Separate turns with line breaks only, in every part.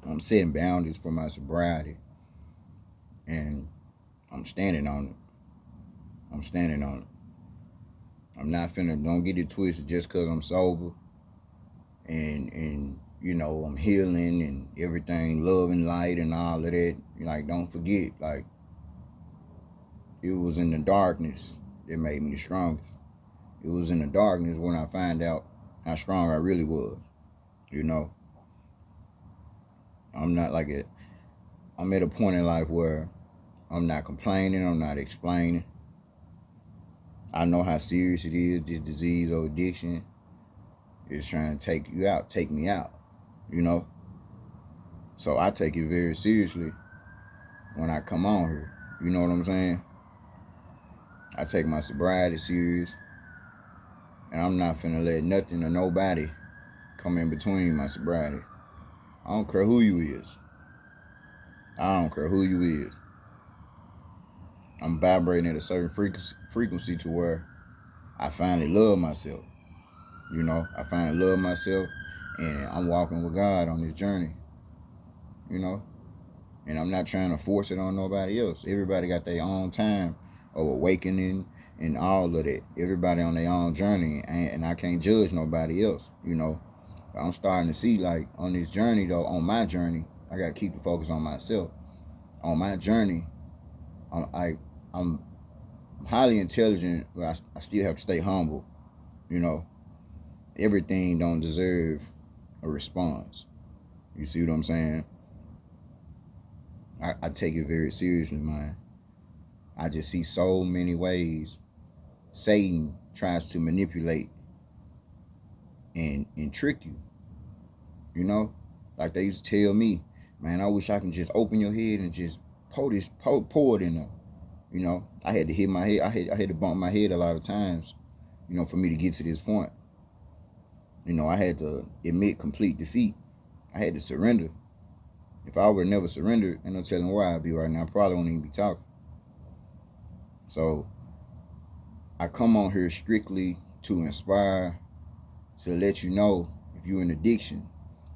I'm setting boundaries for my sobriety, and I'm standing on it. I'm standing on it. I'm not finna. Don't get it twisted just because I'm sober and I'm healing and everything, love and light and all of that. Like, don't forget, like, it was in the darkness that made me the strongest. It was in the darkness when I found out how strong I really was. You know, I'm not like it. I'm at a point in life where I'm not complaining. I'm not explaining. I know how serious it is. This disease or addiction is trying to take you out, take me out. You know, so I take it very seriously when I come on here. You know what I'm saying? I take my sobriety serious, and I'm not finna let nothing or nobody come in between my sobriety. I don't care who you is. I don't care who you is. I'm vibrating at a certain frequency to where I finally love myself. I finally love myself, and I'm walking with God on this journey. You know, and I'm not trying to force it on nobody else. Everybody got their own time of awakening and all of that. Everybody on their own journey, and I can't judge nobody else. I'm starting to see, like, on this journey though, on my journey, I gotta keep the focus on myself. On my journey, I'm highly intelligent, but I still have to stay humble. You know, everything don't deserve a response. You see what I'm saying? I take it very seriously, man. I just see so many ways Satan tries to manipulate and trick you. You know, like they used to tell me, man, I wish I can just open your head and just pour it in there. I had to hit my head. I had to bump my head a lot of times. For me to get to this point. I had to admit complete defeat. I had to surrender. If I would have never surrendered, ain't no telling where I'd be right now. I probably won't even be talking. So I come on here strictly to inspire, to let you know if you're in addiction,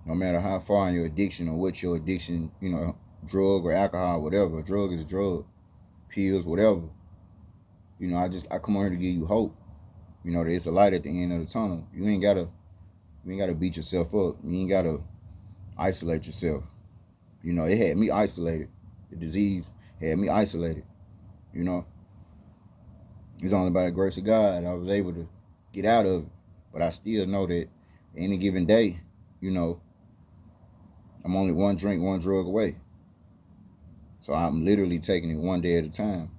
no matter how far in your addiction or what your addiction, drug or alcohol, whatever. A drug is a drug, pills, whatever. I come on here to give you hope. There's a light at the end of the tunnel. You ain't gotta beat yourself up. You ain't gotta isolate yourself. It had me isolated. The disease had me isolated. You know, it's only by the grace of God I was able to get out of it. But I still know that any given day, you know, I'm only one drink, one drug away. So I'm literally taking it one day at a time.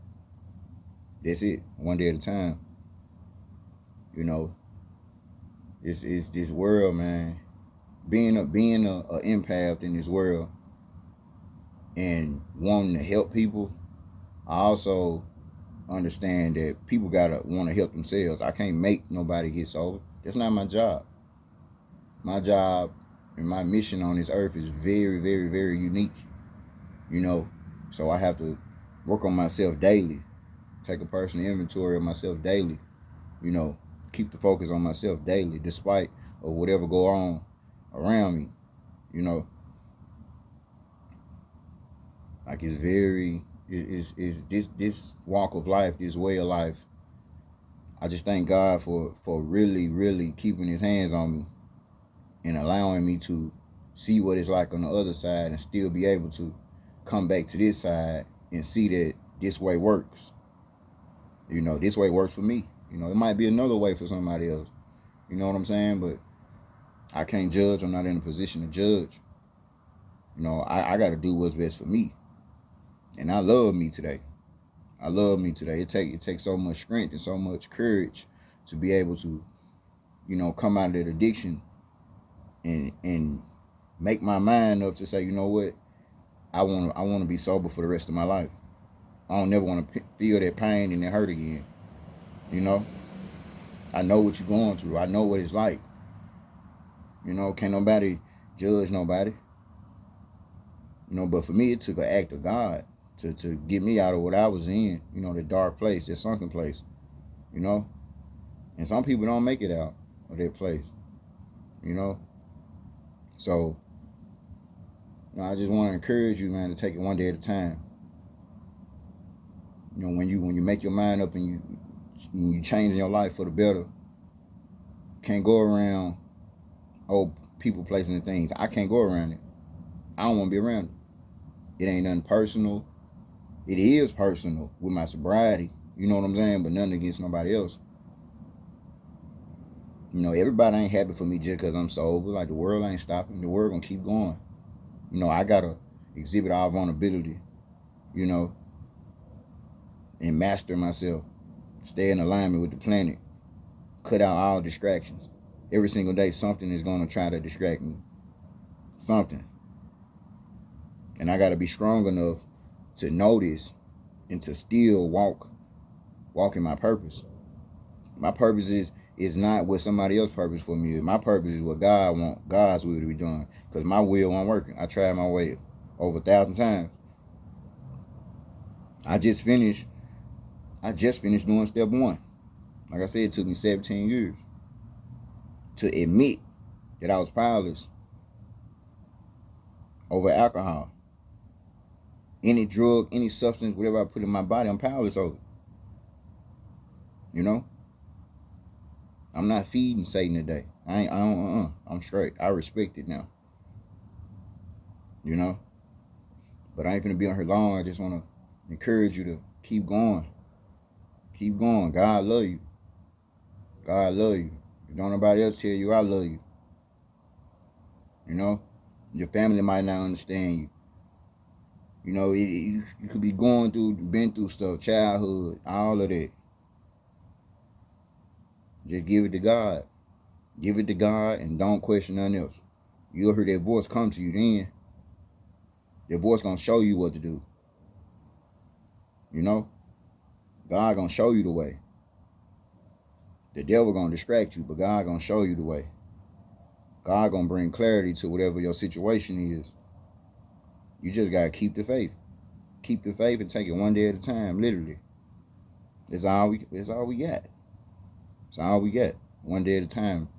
That's it, one day at a time. You know, it's this world, man. Being a empath in this world and wanting to help people, I also understand that people gotta want to help themselves. I can't make nobody get sober. That's not my job. My job and my mission on this earth is very, very, very unique. So I have to work on myself daily, take a personal inventory of myself daily. You know, keep the focus on myself daily, despite of whatever go on around me. You know, like it's very is this walk of life, this way of life. I just thank God for really, really keeping His hands on me and allowing me to see what it's like on the other side and still be able to come back to this side and see that this way works. This way works for me. It might be another way for somebody else. You know what I'm saying? But I can't judge. I'm not in a position to judge. I got to do what's best for me. And I love me today. I love me today. It takes so much strength and so much courage to be able to, come out of that addiction and make my mind up to say, you know what, I want to be sober for the rest of my life. I don't never want to feel that pain and that hurt again. You know, I know what you're going through. I know what it's like. Can't nobody judge nobody. But for me, it took an act of God to get me out of what I was in. The dark place, that sunken place. You know, and some people don't make it out of that place. So I just want to encourage you, man, to take it one day at a time. When you make your mind up and you changing your life for the better, can't go around people, places, and things. I can't go around it. I don't want to be around it. It ain't nothing personal. It is personal with my sobriety. You know what I'm saying? But nothing against nobody else. Everybody ain't happy for me just because I'm sober. Like, the world ain't stopping. The world gonna keep going. I gotta exhibit our vulnerability, and master myself. Stay in alignment with the planet. Cut out all distractions. Every single day, something is gonna try to distract me. Something. And I gotta be strong enough to notice and to still walk in my purpose. My purpose is not what somebody else's purpose for me is. My purpose is what God's will to be done. Because my will wasn't working. I tried my way over 1,000 times. I just finished doing step 1. Like I said, it took me 17 years to admit that I was powerless over alcohol. Any drug, any substance, whatever I put in my body, I'm powerless over. I'm not feeding Satan today. I'm straight. I respect it now. But I ain't finna be on here long. I just wanna encourage you to keep going. Keep going. God love you. God love you. If don't nobody else tell you I love you. Your family might not understand you. You could be been through stuff, childhood, all of that. Just give it to God. Give it to God and don't question nothing else. You'll hear that voice come to you then. That voice gonna show you what to do. God gonna show you the way. The devil gonna distract you, but God gonna show you the way. God gonna bring clarity to whatever your situation is. You just gotta keep the faith. Keep the faith and take it one day at a time, literally. That's all we got. It's all we got. One day at a time.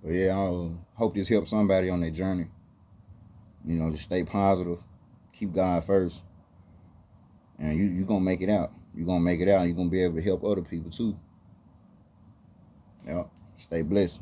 But yeah, I hope this helps somebody on their journey. Just stay positive. Keep God first. And you're going to make it out. You're going to make it out. And you're going to be able to help other people too. Yep. Stay blessed.